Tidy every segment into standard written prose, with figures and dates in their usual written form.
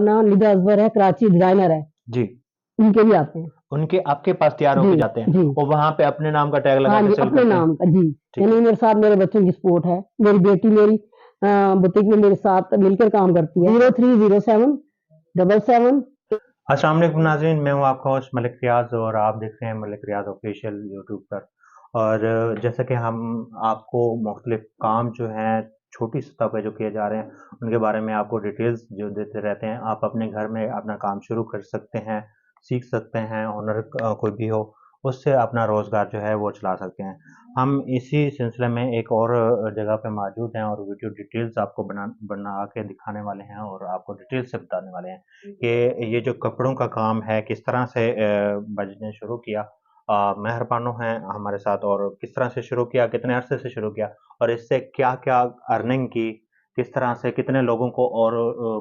ना निदा अजवर है, कराची डिजाइनर है जी, उनके भी आते हैं। उनके आपके पास तैयार होके जी जाते हैं जी और वहां पे अपने नाम का टैग लगा हाँ के जी, सेल अपने करते हैं। नाम का जी। ठीक यानी है। मेरे साथ मेरे बच्चों की सपोर्ट है, मेरी बेटी मेरी बुटीक में मेरे साथ मिलकर काम करती है। 0307 अस्सलाम वालेकुम नाज़रीन, मैं हूँ आपका होस्ट मलिक रियाज और आप देख रहे हैं मलिक रियाज ऑफिशियल यूट्यूब पर। और जैसा कि हम आपको मुख्तलिफ काम जो हैं छोटी सतह पे जो किए जा रहे हैं उनके बारे में आपको डिटेल्स जो देते रहते हैं। आप अपने घर में अपना काम शुरू कर सकते हैं, सीख सकते हैं, हुनर कोई भी हो उससे अपना रोज़गार जो है वो चला सकते हैं। हम इसी सिलसिले में एक और जगह पे मौजूद हैं और वीडियो डिटेल्स आपको बना के दिखाने वाले हैं और आपको डिटेल से बताने वाले हैं कि ये जो कपड़ों का काम है किस तरह से भाजी ने शुरू किया। मेहर बानो हैं हमारे साथ और किस तरह से शुरू किया, कितने अरसे से शुरू किया और इससे क्या-क्या अर्निंग की, किस तरह से कितने लोगों को और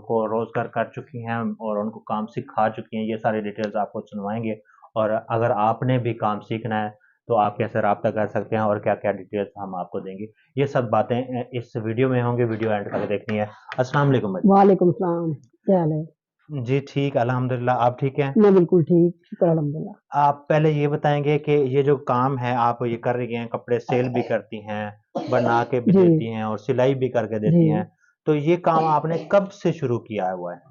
को रोज़गार कर चुकी हैं और उनको काम सिखा चुकी हैं, ये सारी डिटेल्स आपको सुनवाएँगे। और अगर आपने भी काम सीखना है तो आप कैसे राब्ता कर सकते हैं और क्या-क्या डिटेल्स हम आपको देंगे। ये सब बातें इस वीडियो में होंगी, वीडियो एंड तक देखनी है। अस्सलाम वालेकुम भाई। वालेकुम सलाम, क्या हाल है? जी ठीक, अल्हम्दुलिल्लाह, आप ठीक हैं? मैं बिल्कुल ठीक, शुक्र अल्हम्दुलिल्लाह। आप पहले ये बताएँगे कि ये जो काम है आप ये कर रही हैं, कपड़े सेल भी करती हैं, बना के भी जी देती हैं और सिलाई भी करके जी देती हैं। तो ये काम आपने कब से शुरू किया हुआ है?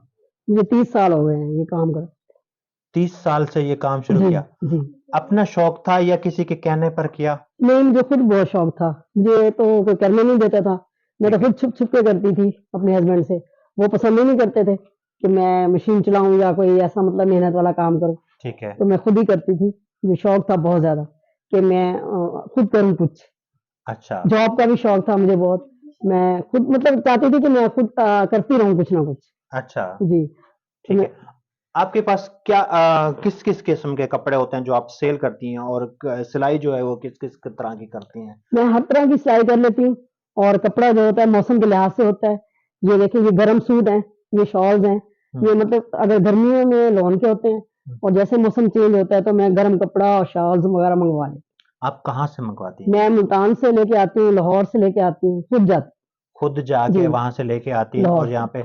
मुझे 30 साल हो गए हैं ये काम कर। 30 साल से ये काम शुरू जी किया। जी अपना शौक था या किसी के कहने पर किया? नहीं, मुझे खुद बहुत शौक था। मुझे तो कोई करने नहीं देता था। मैं तो ठीक है, खुद छुप-छुप के करती थी अपने हस्बैंड से। वो पसंद ही नहीं करते थे कि मैं मशीन चलाऊँ या कोई ऐसा मतलब मेहनत वाला काम करूँ। ठीक है। तो मैं खुद ही करती थी। मुझे शौक था बहुत ज़्यादा कि मैं खुद करूँ कुछ। अच्छा, जॉब का भी शौक था मुझे बहुत। मैं खुद मतलब चाहती थी कि मैं खुद करती रहूँ कुछ ना कुछ। अच्छा, जी, तो ठीक मैं है। आपके पास क्या किस-किस किस्म के कपड़े होते हैं जो आप सेल करती हैं और क सिलाई जो है वो किस-किस तरह की करती हैं? मैं हर तरह की सिलाई कर लेती हूँ और कपड़ा जो होता है मौसम के लिहाज से होता है। ये देखिए ये गर्म सूट हैं, ये शॉल्स हैं, हुँ, ये मतलब अगर गर्मियों में लॉन के होते हैं हुँ। और जैसे मौसम चेंज होता है तो मैं गर्म कपड़ा और शॉल्स वगैरह मँगवा लेती आप कहाँ से मंगवाती हूँ। हैं? मैं मुल्तान से लेके आती हूँ, लाहौर से लेके आती हूँ, खुद जाती खुद जी, जाके वहाँ से लेके आती हैं लाहौर और यहाँ से। पे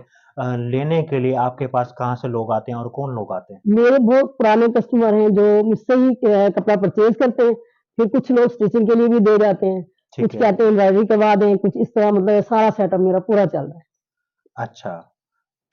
लेने के लिए आपके पास कहाँ से लोग आते हैं और कौन लोग आते हैं? मेरे बहुत पुराने कस्टमर हैं जो मुझसे ही कपड़ा परचेज़ करते हैं, फिर कुछ लोग स्टिचिंग के लिए भी दे जाते हैं, ठीक कुछ है। कहते हैं एम्ब्रॉयडरी करवा दें, कुछ इस तरह मतलब सारा सेटअप मेरा पूरा चल रहा है। अच्छा,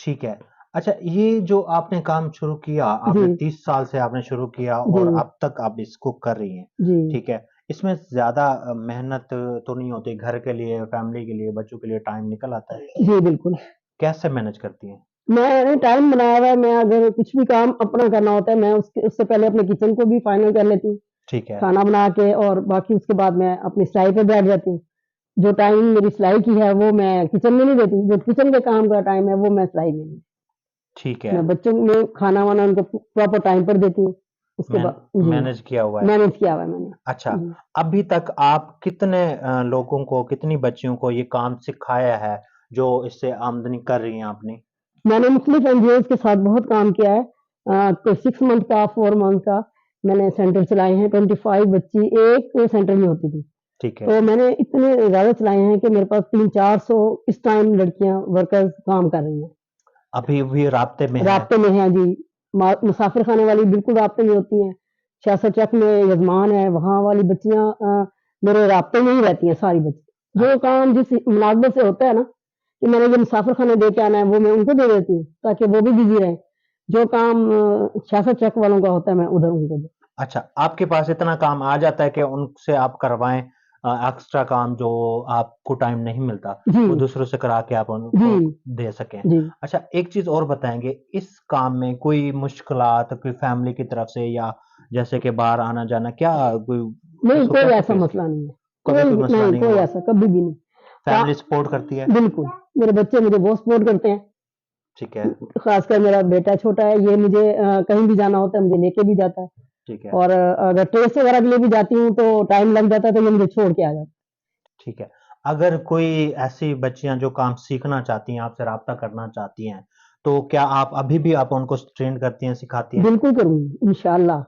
ठीक है। अच्छा ये जो आपने काम शुरू किया, जी, आपने 30 साल से आपने शुरू किया जी, और अब तक आप इसको कर रही हैं, जी। ठीक है। इसमें ज़्यादा मेहनत तो नहीं होती घर के लिए, फैमिली के लिए, बच्चों के लिए टाइम निकल आता है? जी, बिल्कुल। कैसे मैनेज करती हैं? मैंने टाइम बनाया हुआ है, मैं अगर कुछ भी काम अपना करना होता है, मैं उससे पहले अपने किचन को भी फाइनल कर लेती हूँ, ठीक है, खाना बना के और बाकी उसके बाद मैं अपनी सिलाई पे बैठ जाती हूँ। जो टाइम मेरी सिलाई की है, वो मैं किचन में नहीं देती, जो किचन के काम का टाइम है, वो मैं सिलाई में नहीं। ठीक है। मैं बच्चों में खाना-वाना उनको प्रॉपर टाइम पर देती हूँ, उसके मैन बाद जी, मैनेज किया हुआ है। मैनेज किया हुआ है मैंने। अच्छा, जी। अभी तक आप कितने लोगों को, कितनी बच्चियों को ये काम सिखाया है, जो इससे आमदनी कर रही हैं अपनी? मैंने मुख्तलिफ एनजीओज़ के साथ बहुत काम किया है। तो 6 मंथ का, 4 मंथ का मैंने सेंटर चलाए हैं, 25 बच्ची एक सेंटर में होती थी। ठीक है, तो मैंने इतने ज़्यादा चलाए हैं कि मेरे पास 300-400 इस टाइम लड़कियाँ वर्कर्स काम कर रही हैं। अभी भी राब्ते में हैं। राब्ते में हैं जी, मुसाफ़िर खाने वाली बिल्कुल राब्ते में होती हैं। छियासठ चक में यजमान है, वहाँ वाली बच्चियाँ मेरे राब्ते में ही रहती हैं सारी बच्ची। जो अच्छा, काम जिस मुनासबत से होता है ना, कि मैंने ये मुसाफ़िर खाने दे के आना है, वो मैं उनको दे देती हूँ, ताकि वो भी बिज़ी रहें। जो काम 66 चक वालों का होता है, मैं उधर उनको दे अच्छा, आपके पास इतना काम आ जाता है कि उनसे आप करवाएँ एक्स्ट्रा काम जो आपको टाइम नहीं मिलता, जी, वो दूसरों से करा के आप जी, उनको दे सकें। जी। अच्छा, एक चीज़ और बताएँगे, इस काम में कोई मुश्किलात कोई फैमिली की तरफ से या जैसे कि बाहर आना-जाना क्या कोई नहीं, इसको कोई कैसे ऐसा फेस किया? मसला नहीं है। कभी कोई कोई भी मसला नहीं, नहीं कोई हुआ? ऐसा कभी भी नहीं। का फैमिली सपोर्ट करती है? बिल्कुल, मेरे बच्चे मुझे बहुत सपोर्ट करते हैं। ठीक है, ख़ासकर मेरा बेटा छोटा है, ये मुझे कहीं भी जाना होता है, मुझे लेके भी जाता है ठीक है, और अगर ट्रेस वगैरह के लिए भी जाती हूँ, तो टाइम लग जाता है, तो ये मुझे छोड़ के आ जाता है। ठीक है। अगर कोई ऐसी बच्चियाँ जो काम सीखना चाहती हैं, आपसे राब्ता करना चाहती हैं, तो क्या आप अभी भी आप उनको ट्रेन करती हैं, सिखाती हैं? बिल्कुल करूँगी, इंशाअल्लाह।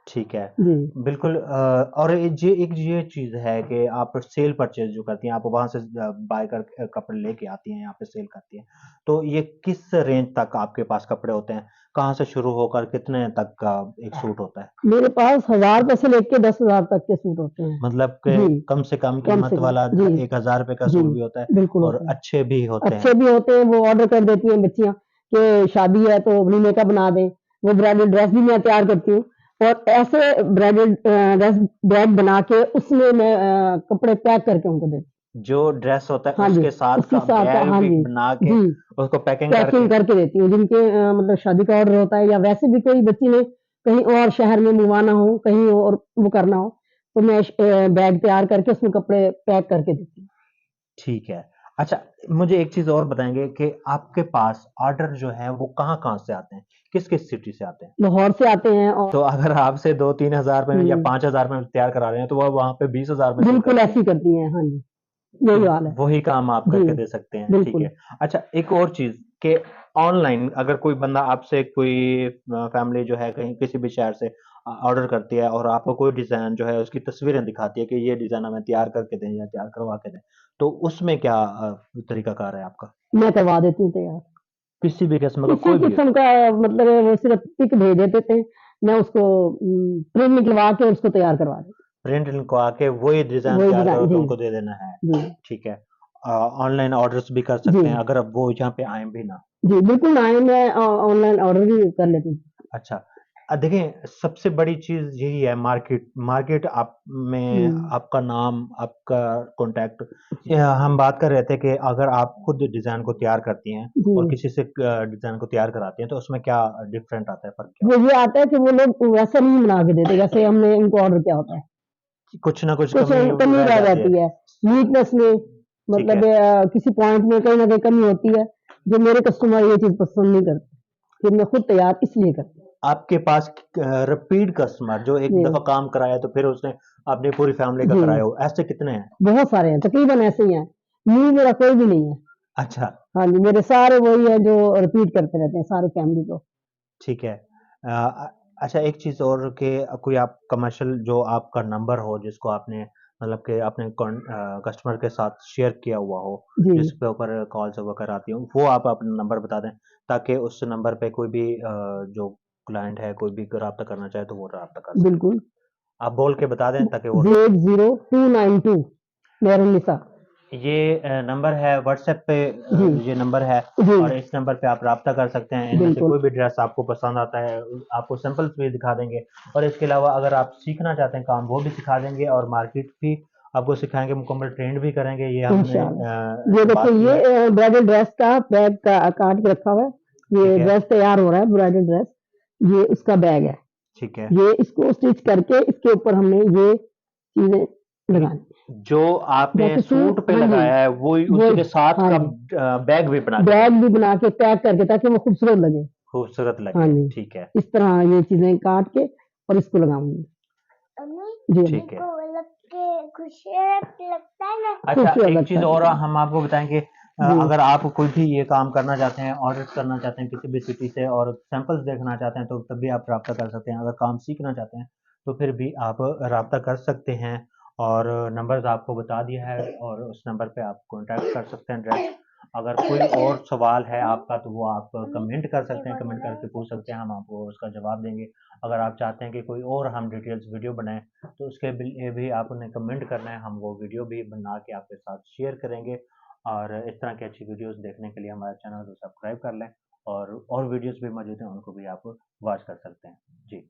ठीक है। जी। बिल्कुल और ये चीज़ है कि आप सेल परचेज़ जो करती हैं, आप वहाँ से बाय करके कपड़े लेके आती हैं, यहाँ पे सेल करती हैं। तो ये किस रेंज तक आपके पास कपड़े होते हैं? कहाँ से शुरू होकर कितने तक का एक सूट होता है? मेरे पास 1000 रुपए से लेके 10,000 तक के सूट होते हैं। मतलब कि जी, कम से कम कम से कीमत कम। वाला जी, 1000 रुपए का जी, सूट भी होता है बिल्कुल और होता है। अच्छे भी होते अच्छे हैं। भी होते हैं, वो ऑर्डर कर देती हैं बच्चियाँ कि शादी है तो अपनी मेकअप बना दें। वो ब्राइडल ड्रेस भी मैं तैयार करती हूँ और ऐसे ब्राइडल ड्रेस बैग बना के उसमें मैं कपड़े पैक करके उनको देती जो ड्रेस होता है हूँ। हाँ जी, उसके साथ उसके का साथ बैग हाँ भी जी, बना के जी, उसको पैकिंग करके पैकिंग करके देती हूँ। जिनके मतलब शादी का ऑर्डर होता है या वैसे भी कोई बच्ची ने कहीं और शहर में मंगवाना हो, कहीं और वो करना हो, तो मैं बैग तैयार करके उसमें कपड़े पैक करके देती हूँ। ठीक है। अच्छा, मुझे एक चीज़ और बताएँगे कि आपके पास ऑर्डर जो है वो कहाँ-कहाँ से आते हैं? किस-किस सिटी से आते हैं? लाहौर से आते हैं और तो अगर आपसे 2-3 हज़ार में या हुँ, 5,000 में तैयार करा रहे हैं, तो वो वहाँ पे 20,000 में क्यों बिल्कुल करती ऐसे हैं? ही करती हैं। हाँ जी, कि यही हाल है। वही काम आप जी, करके दे सकते हैं, ठीक बिल्कुल। है। अच्छा, एक और चीज़ कि ऑनलाइन अगर कोई बंदा आपसे कोई फैमिली जो है कहीं किसी भी शहर से ऑर्डर करती है और आपको कोई डिज़ाइन जो है उसकी तस्वीरें दिखाती है कि ये डिज़ाइन हमें तैयार करके दें या तैयार करवा के दें, तो उसमें क्या तरीकाकार है आपका? मैं करवा देती हूँ तैयार। किसी भी किस्म का किसी कोई भी हो, किस्म का मतलब वो सिर्फ़ पिक भेज देते थे, मैं उसको प्रिंट निकलवा के उसको तैयार करवा देती प्रिंट निकलवा के वही डिज़ाइन वही तैयार डिज़ाइन करो जी, तो उनको दे देना है, जी, ठीक है। ऑनलाइन ऑर्डर्स भी कर जी, सकते हैं अगर अब वो यहाँ पे आएँ भी ना। जी, बिल्कुल ना मैं ऑनलाइन ऑर्डर भी कर लेती हूँ। अच्छा। देखिए सबसे बड़ी चीज़ यही है मार्केट मार्केट आप में हुँ, आपका नाम, आपका कॉन्टैक्ट हम बात कर रहे थे कि अगर आप खुद डिज़ाइन को तैयार करती हैं जी। और किसी से डिज़ाइन को तैयार कराती हैं, तो उसमें क्या डिफ़रेंट आता है, फ़र्क क्या वो होता ये आता है कि वो लोग वैसा नहीं बना के देते जैसे हमने उनको ऑर्डर किया होता है। है? कुछ ना कुछ कुछ कमी कमी रह रह जाती है, जाती है, नीटनेस में ठीक मतलब है। किसी पॉइंट में कहीं न कहीं कमी होती है, जो मेरे कस्टमर ये चीज़ पसंद नहीं करते, फिर मैं खुद तैयार इसलिए करती हूँ। आपके पास रिपीट कस्टमर जो एक जी, दफ़ा काम कराया तो फिर उसने अपनी पूरी फैमिली का जी, कराया हो, ऐसे कितने हैं? बहुत सारे हैं, तकरीबन ऐसे ही हैं। न्यू मेरा कोई भी नहीं है। अच्छा। हाँ जी, मेरे सारे वही हैं जो रिपीट करते रहते हैं, सारी फैमिली को। ठीक है। अच्छा एक चीज़ और कि कोई आप कमर्शियल जो आपका नंबर हो जिसको आपने मतलब कि अपने कस्टमर के साथ शेयर किया हुआ हो, जी, जिसके ऊपर कॉल्स वगैरह आती हों, वो आप अपना नंबर बता दें ताकि उस नंबर पे कोई भी जो क्लाइंट है, कोई भी राब्ता करना चाहे तो वो राब्ता कर सके। बिल्कुल। आप बोल के बता दें ताकि वो 080292 मेहरुन्निसा। ये नंबर है व्हाट्सएप पे जी, ये नंबर है जी, और इस नंबर पे आप राब्ता कर सकते हैं। इनमें से बिल्कुल, कोई भी ड्रेस आपको पसंद आता है, आपको सैंपल्स भी दिखा देंगे और इसके अलावा अगर आप सीखना चाहते हैं काम, वो भी सिखा देंगे और मार्केट भी आपको सिखाएँगे, मुकम्मल ट्रेंड भी करेंगे। ये हमने इंशाल्लाह। ये देखिए बात की ये है, ब्राइडल ड्रेस का बैग का काट के रखा हुआ है। ठीक ये है, ड्रेस तैयार हो रहा है ब्राइडल ड्रेस, ये उसका बैग है। ठीक है। ये इसको स्टिच करके इसके ऊपर हमने ये चीज़ें ये लगानी है। जो आपने जैसे सूट पे हाँ जी, लगाया है, वही वो उसी के साथ हाँ का जी, बैग भी बना के बैग देंगे, भी बना के पैक करके ताकि वो खूबसूरत लगे। खूबसूरत हाँ लगे, जी, ठीक है, इस तरह ये चीज़ें काट के और इसको लगाऊँगी। जी, अम्मी। ठीक है। मतलब कि खूबसूरत लगता है ना? अच्छा, खूबसूरत एक लगता चीज़ है, और जी। हम आपको बताएँगे जी, अगर आप कोई भी ये काम करना चाहते हैं, ऑर्डर करना चाहते हैं किसी भी सिटी से और सैंपल्स देखना चाहते हैं, तो तब भी आप राब्ता कर सकते हैं। अगर काम सीखना चाहते हैं, तो फिर भी आप राब्ता कर सकते हैं और नंबर्स आपको बता दिया है और उस नंबर पे आप कॉन्टैक्ट कर सकते हैं डायरेक्ट। अगर कोई और सवाल है आपका, तो वो आप कमेंट कर सकते हैं, कमेंट करके पूछ सकते हैं, हम आपको उसका जवाब देंगे। अगर आप चाहते हैं कि कोई और हम डिटेल्स वीडियो बनाएँ, तो उसके लिए भी आपने कमेंट करना है, हम वो वीडियो भी बना के आपके साथ शेयर करेंगे और इस तरह की अच्छी वीडियोस देखने के लिए हमारे चैनल को सब्सक्राइब कर लें और वीडियोस भी मौजूद हैं, उनको भी आप वॉच कर सकते हैं। जी।